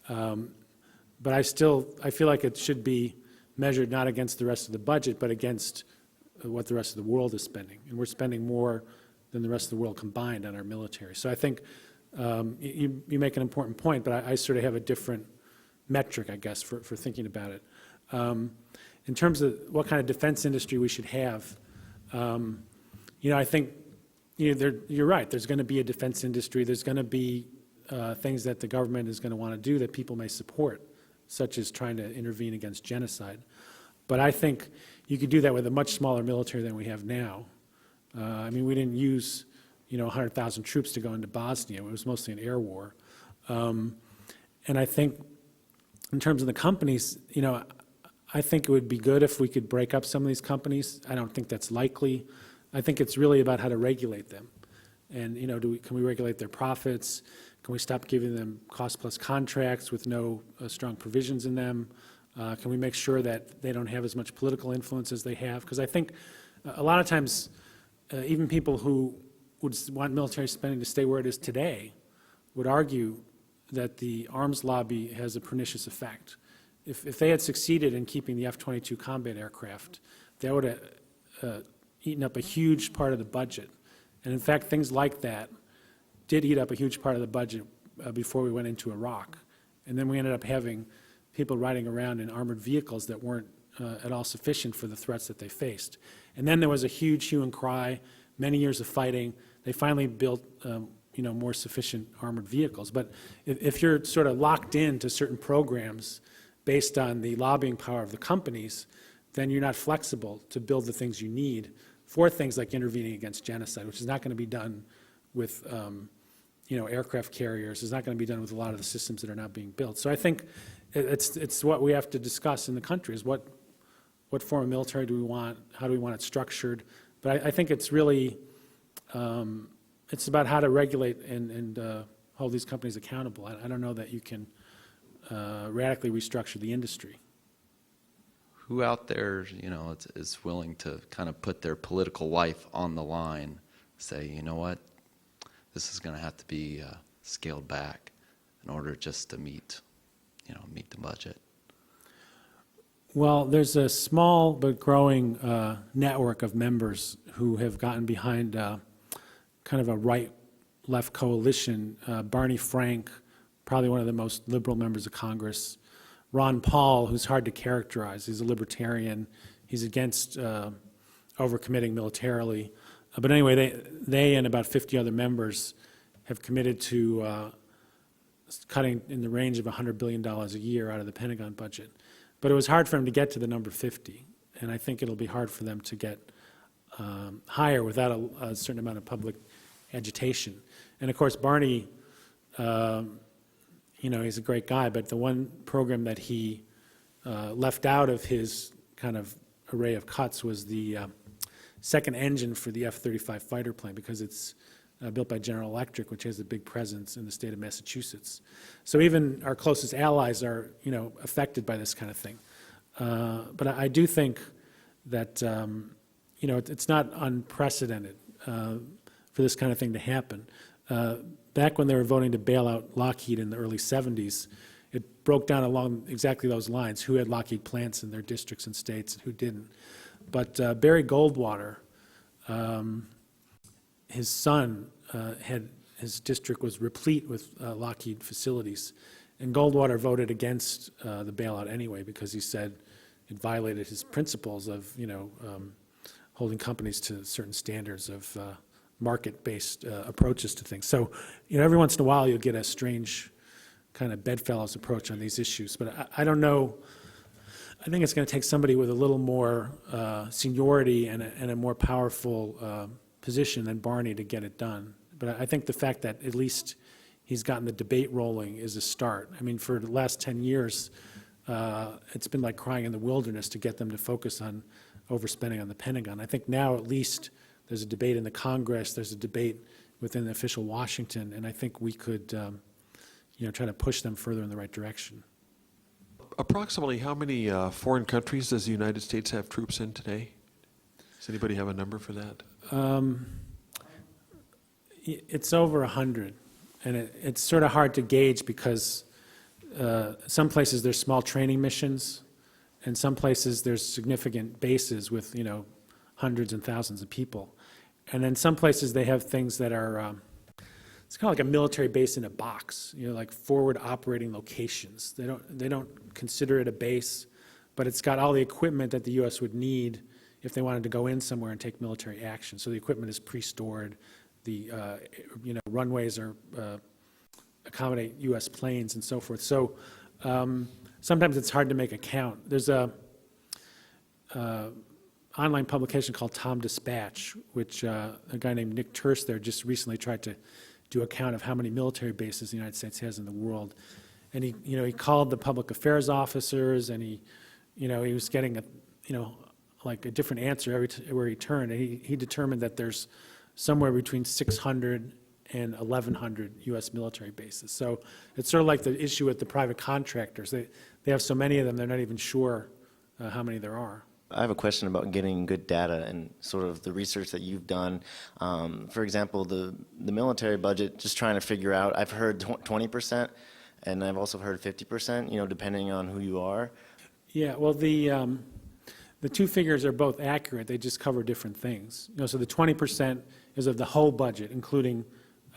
[SPEAKER 1] But I feel like it should be measured not against the rest of the budget, but against what the rest of the world is spending. And we're spending more than the rest of the world combined on our military. So I think you make an important point, but I sort of have a different metric, I guess, for thinking about it. In terms of what kind of defense industry we should have, I think you're right. There's going to be a defense industry. There's going to be things that the government is going to want to do that people may support, such as trying to intervene against genocide. But I think you could do that with a much smaller military than we have now. I mean, we didn't use, 100,000 troops to go into Bosnia. It was mostly an air war. And I think in terms of the companies, I think it would be good if we could break up some of these companies. I don't think that's likely. I think it's really about how to regulate them. And, can we regulate their profits? Can we stop giving them cost-plus contracts with no strong provisions in them? Can we make sure that they don't have as much political influence as they have? Because I think a lot of times, even people who would want military spending to stay where it is today would argue that the arms lobby has a pernicious effect. If they had succeeded in keeping the F-22 combat aircraft, that would have eaten up a huge part of the budget. And in fact, things like that did eat up a huge part of the budget before we went into Iraq. And then we ended up having people riding around in armored vehicles that weren't at all sufficient for the threats that they faced. And then there was a huge hue and cry, many years of fighting. They finally built more sufficient armored vehicles. But if you're sort of locked into certain programs based on the lobbying power of the companies, then you're not flexible to build the things you need for things like intervening against genocide, which is not going to be done with aircraft carriers. It's not going to be done with a lot of the systems that are not being built. So I think it's what we have to discuss in the country is what form of military do we want, how do we want it structured. But I think it's really, it's about how to regulate and hold these companies accountable. I don't know that you can radically restructure the industry.
[SPEAKER 6] Who out there, is willing to kind of put their political life on the line, say, you know what, this is going to have to be scaled back in order just to meet the budget?
[SPEAKER 1] Well, there's a small but growing network of members who have gotten behind kind of a right-left coalition. Barney Frank, probably one of the most liberal members of Congress. Ron Paul, who's hard to characterize. He's a libertarian. He's against overcommitting militarily. But anyway, they and about 50 other members have committed to cutting in the range of $100 billion a year out of the Pentagon budget. But it was hard for them to get to the number 50, and I think it'll be hard for them to get higher without a certain amount of public agitation. And of course, Barney, he's a great guy, but the one program that he left out of his kind of array of cuts was the second engine for the F-35 fighter plane, because it's built by General Electric, which has a big presence in the state of Massachusetts. So even our closest allies are, affected by this kind of thing. But I do think that, it's not unprecedented for this kind of thing to happen. Back when they were voting to bail out Lockheed in the early 70s, it broke down along exactly those lines, who had Lockheed plants in their districts and states and who didn't. But Barry Goldwater, his son his district was replete with Lockheed facilities, and Goldwater voted against the bailout anyway because he said it violated his principles of holding companies to certain standards of market-based approaches to things. So every once in a while you'll get a strange kind of bedfellows approach on these issues, but I don't know. I think it's going to take somebody with a little more seniority and a more powerful position than Barney to get it done. But I think the fact that at least he's gotten the debate rolling is a start. I mean, for the last 10 years, it's been like crying in the wilderness to get them to focus on overspending on the Pentagon. I think now at least there's a debate in the Congress, there's a debate within the official Washington, and I think we could try to push them further in the right direction.
[SPEAKER 7] Approximately how many foreign countries does the United States have troops in today? Does anybody have a number for that?
[SPEAKER 1] It's over 100, and it's sort of hard to gauge because some places there's small training missions, and some places there's significant bases with hundreds and thousands of people, and then some places they have things that are it's kind of like a military base in a box, like forward operating locations. They don't consider it a base, but it's got all the equipment that the U.S. would need if they wanted to go in somewhere and take military action. So the equipment is pre-stored. The runways are accommodate U.S. planes and so forth. So sometimes it's hard to make a count. There's online publication called Tom Dispatch, which a guy named Nick Turse there just recently tried to do a count of how many military bases the United States has in the world. And he called the public affairs officers, and he was getting like a different answer everywhere he turned. And he determined that there's somewhere between 600 and 1,100 U.S. military bases. So it's sort of like the issue with the private contractors. They have so many of them, they're not even sure how many there are.
[SPEAKER 8] I have a question about getting good data and sort of the research that you've done. For example, the military budget, just trying to figure out, I've heard 20%, and I've also heard 50%, depending on who you are.
[SPEAKER 1] Yeah, well, the two figures are both accurate. They just cover different things. So the 20% is of the whole budget, including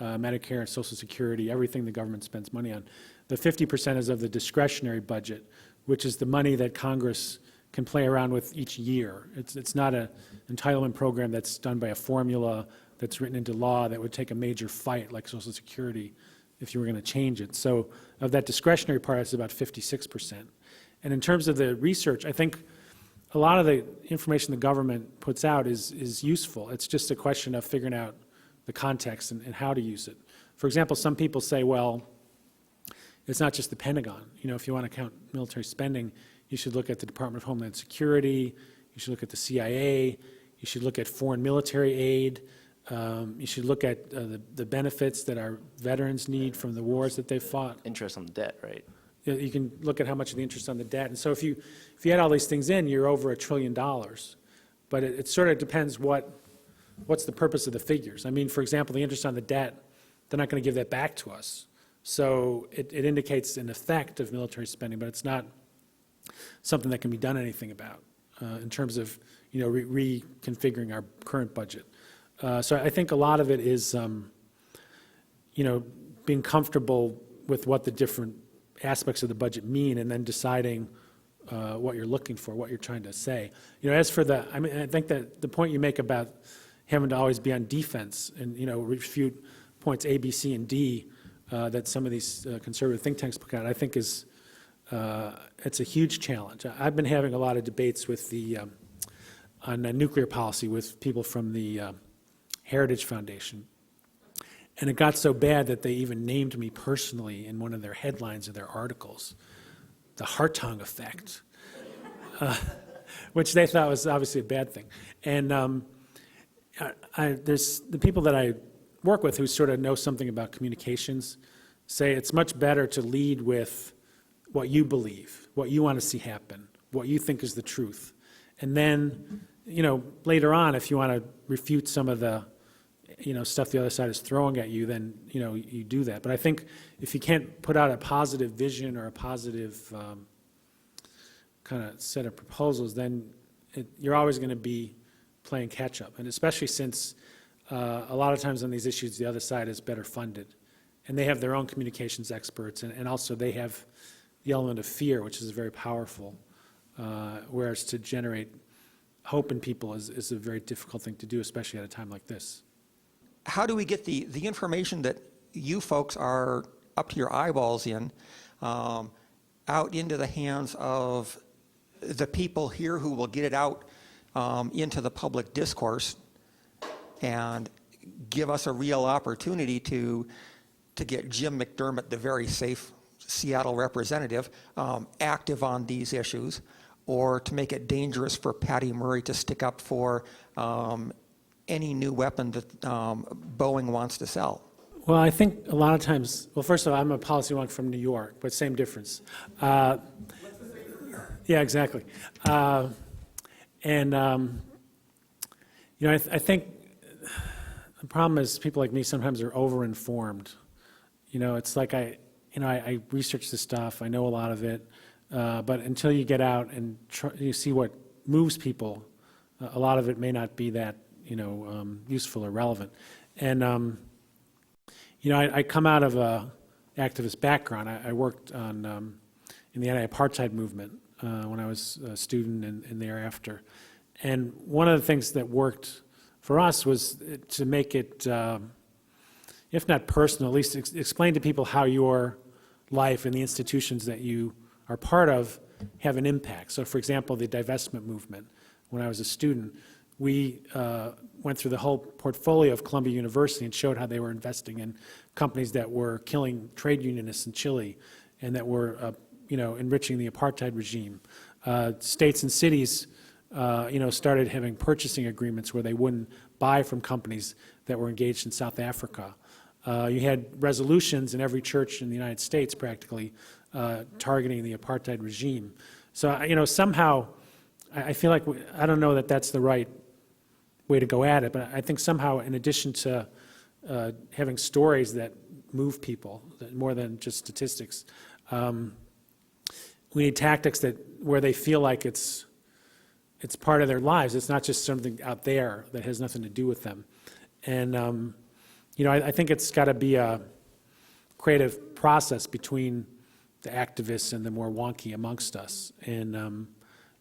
[SPEAKER 1] Medicare and Social Security, everything the government spends money on. The 50% is of the discretionary budget, which is the money that Congress can play around with each year. It's not an entitlement program that's done by a formula that's written into law that would take a major fight like Social Security if you were going to change it. So of that discretionary part, it's about 56%. And in terms of the research, I think a lot of the information the government puts out is useful. It's just a question of figuring out the context and how to use it. For example, some people say, well, it's not just the Pentagon. If you want to count military spending, you should look at the Department of Homeland Security, you should look at the CIA, you should look at foreign military aid, you should look at the benefits that our veterans need from the wars that they've fought.
[SPEAKER 8] Interest on the debt, right?
[SPEAKER 1] You can look at how much of the interest on the debt. And so if you add all these things in, you're over $1 trillion. But it sort of depends what's the purpose of the figures. I mean, for example, the interest on the debt, they're not going to give that back to us. So it indicates an effect of military spending, but it's not something that can be done anything about in terms of reconfiguring our current budget. So I think a lot of it is being comfortable with what the different aspects of the budget mean, and then deciding what you're looking for, what you're trying to say. As for I think that the point you make about having to always be on defense and refute points A, B, C, and D that some of these conservative think tanks put out, I think it's a huge challenge. I've been having a lot of debates with on nuclear policy with people from the Heritage Foundation. And it got so bad that they even named me personally in one of their headlines of their articles, the Hartung effect, which they thought was obviously a bad thing. And there's the people that I work with who sort of know something about communications say it's much better to lead with what you believe, what you want to see happen, what you think is the truth. And then, later on, if you want to refute some of the stuff the other side is throwing at you, then, you do that. But I think if you can't put out a positive vision or a positive kind of set of proposals, then you're always going to be playing catch up. And especially since a lot of times on these issues, the other side is better funded. And they have their own communications experts, and also they have the element of fear, which is very powerful, whereas to generate hope in people is a very difficult thing to do, especially at a time like this.
[SPEAKER 9] How do we get the information that you folks are up to your eyeballs in out into the hands of the people here who will get it out into the public discourse and give us a real opportunity to get Jim McDermott, the very safe Seattle representative, active on these issues, or to make it dangerous for Patty Murray to stick up for any new weapon that Boeing wants to sell?
[SPEAKER 1] Well, I think a lot of times, well, first of all, I'm a policy wonk from New York, but same difference. Yeah, exactly. I think the problem is people like me sometimes are over-informed. It's like I research this stuff, I know a lot of it, but until you get out and you see what moves people, a lot of it may not be that useful or relevant. And I come out of a activist background. I worked on in the anti-apartheid movement when I was a student and thereafter. And one of the things that worked for us was to make it, if not personal, at least explain to people how your life and the institutions that you are part of have an impact. So, for example, the divestment movement. when I was a student, we went through the whole portfolio of Columbia University and showed how they were investing in companies that were killing trade unionists in Chile and that were, enriching the apartheid regime. States and cities, started having purchasing agreements where they wouldn't buy from companies that were engaged in South Africa. You had resolutions in every church in the United States practically targeting the apartheid regime. So, somehow, I feel like, I don't know that that's the right way to go at it, but I think somehow, in addition to having stories that move people, more than just statistics, we need tactics where they feel like it's part of their lives. It's not just something out there that has nothing to do with them. And, I think it's got to be a creative process between the activists and the more wonky amongst us. And,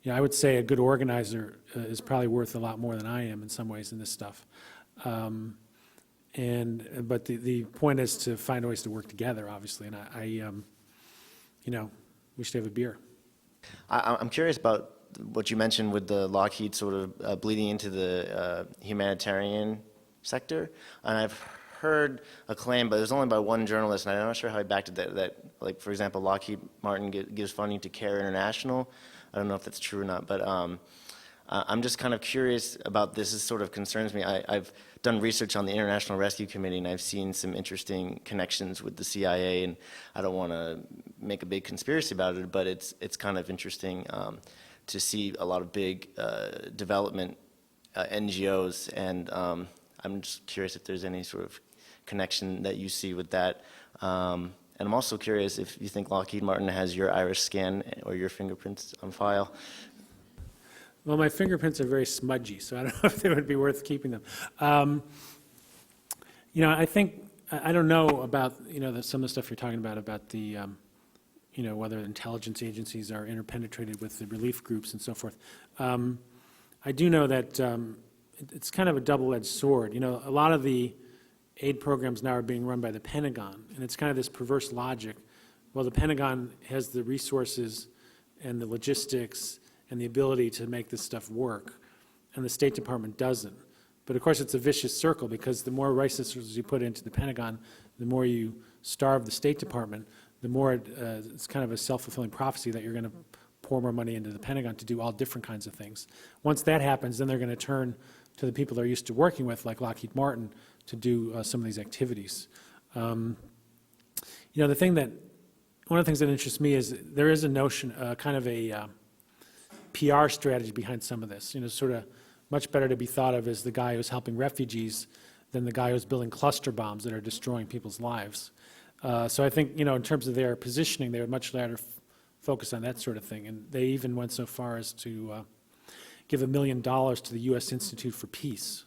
[SPEAKER 1] I would say a good organizer is probably worth a lot more than I am in some ways in this stuff. But the point is to find ways to work together, obviously. And we should have a beer.
[SPEAKER 8] I'm curious about what you mentioned with the Lockheed sort of bleeding into the humanitarian sector. And I've heard a claim, but it was only by one journalist, and I'm not sure how he backed it, that like, for example, Lockheed Martin gives funding to CARE International. I don't know if that's true or not, but I'm just kind of curious about this. This sort of concerns me. I've done research on the International Rescue Committee, and I've seen some interesting connections with the CIA, and I don't want to make a big conspiracy about it, but it's kind of interesting to see a lot of big development NGOs, and I'm just curious if there's any sort of connection that you see with that. And I'm also curious if you think Lockheed Martin has your iris scan or your fingerprints on file.
[SPEAKER 1] Well, my fingerprints are very smudgy, so I don't know if they would be worth keeping them. I think, I don't know about, some of the stuff you're talking about the, whether intelligence agencies are interpenetrated with the relief groups and so forth. I do know that it's kind of a double-edged sword. A lot of the aid programs now are being run by the Pentagon, and it's kind of this perverse logic. Well, the Pentagon has the resources and the logistics and the ability to make this stuff work, and the State Department doesn't. But of course, it's a vicious circle, because the more resources you put into the Pentagon, the more you starve the State Department, the more it's kind of a self-fulfilling prophecy that you're going to pour more money into the Pentagon to do all different kinds of things. Once that happens, then they're going to turn to the people they're used to working with, like Lockheed Martin, to do some of these activities. One of the things that interests me is there is a notion, kind of a PR strategy behind some of this. Sort of much better to be thought of as the guy who's helping refugees than the guy who's building cluster bombs that are destroying people's lives. So I think, in terms of their positioning, they would much rather focus on that sort of thing. And they even went so far as to give $1 million to the U.S. Institute for Peace.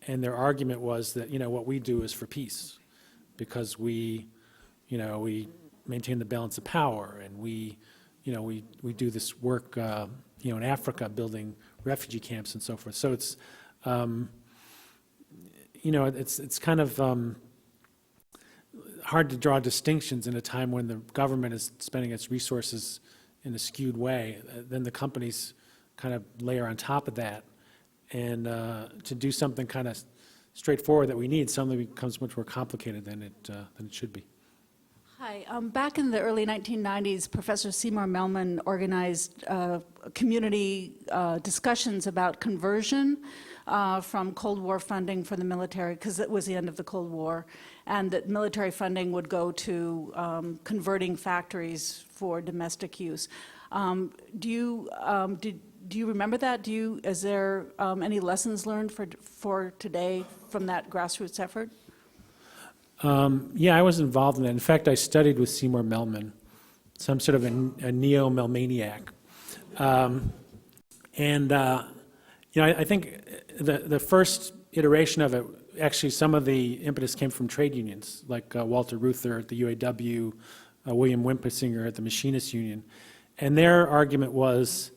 [SPEAKER 1] And their argument was that, what we do is for peace, because we maintain the balance of power, and we do this work, in Africa, building refugee camps and so forth. So it's, it's kind of hard to draw distinctions in a time when the government is spending its resources in a skewed way. Then the companies kind of layer on top of that. And to do something kind of straightforward that we need suddenly becomes much more complicated than it should be.
[SPEAKER 10] Hi. Back in the early 1990s, Professor Seymour Melman organized community discussions about conversion from Cold War funding for the military, because it was the end of the Cold War, and that military funding would go to converting factories for domestic use. Do you remember that? Is there any lessons learned for today from that grassroots effort?
[SPEAKER 1] Yeah, I was involved in that. In fact, I studied with Seymour Melman, some sort of a neo-Melmaniac. I think the first iteration of it, actually some of the impetus came from trade unions, like Walter Reuther at the UAW, William Wimpesinger at the Machinists Union. And their argument was,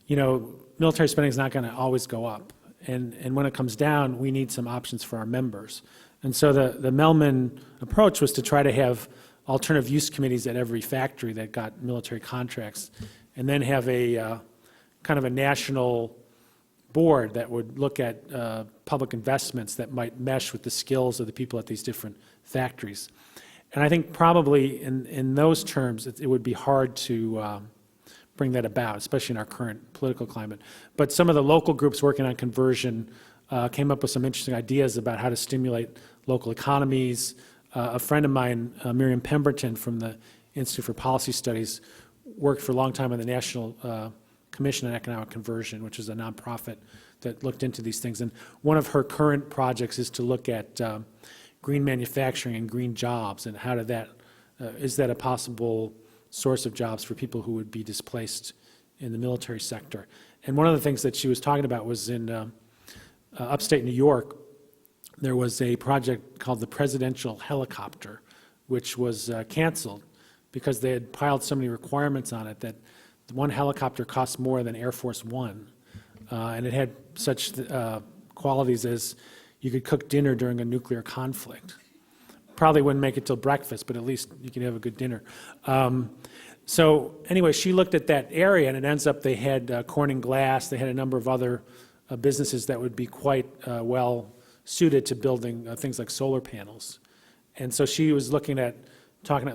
[SPEAKER 1] military spending is not going to always go up. And when it comes down, we need some options for our members. And so the Melman approach was to try to have alternative use committees at every factory that got military contracts, and then have a kind of a national board that would look at public investments that might mesh with the skills of the people at these different factories. And I think probably in those terms, it would be hard to bring that about, especially in our current political climate. But some of the local groups working on conversion came up with some interesting ideas about how to stimulate local economies. A friend of mine, Miriam Pemberton from the Institute for Policy Studies, worked for a long time on the National Commission on Economic Conversion, which is a nonprofit that looked into these things. And one of her current projects is to look at green manufacturing and green jobs, and how is that a possible source of jobs for people who would be displaced in the military sector. And one of the things that she was talking about was in upstate New York, there was a project called the Presidential Helicopter, which was canceled because they had piled so many requirements on it that one helicopter cost more than Air Force One. And it had such qualities as you could cook dinner during a nuclear conflict. Probably wouldn't make it till breakfast, but at least you could have a good dinner. So anyway, she looked at that area, and it ends up they had Corning Glass, they had a number of other businesses that would be quite well suited to building things like solar panels. And so she was talking at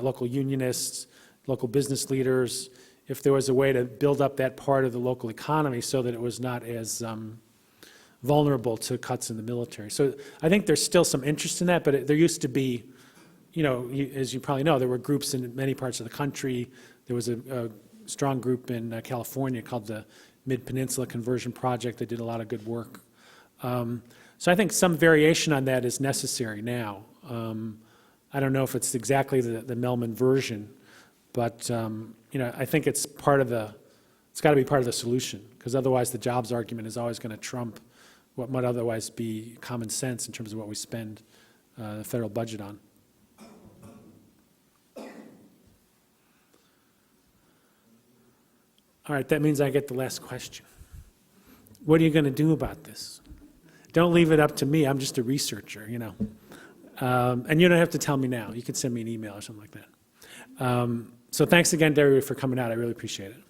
[SPEAKER 1] local unionists, local business leaders, if there was a way to build up that part of the local economy so that it was not as vulnerable to cuts in the military. So I think there's still some interest in that, but there used to be, as you probably know, there were groups in many parts of the country. There was a strong group in California called the Mid-Peninsula Conversion Project that did a lot of good work. So I think some variation on that is necessary now. I don't know if it's exactly the Melman version, but I think it's got to be part of the solution, because otherwise the jobs argument is always going to trump what might otherwise be common sense in terms of what we spend the federal budget on. All right, that means I get the last question. What are you going to do about this? Don't leave it up to me. I'm just a researcher, and you don't have to tell me now. You can send me an email or something like that. So thanks again, Derry, for coming out. I really appreciate it.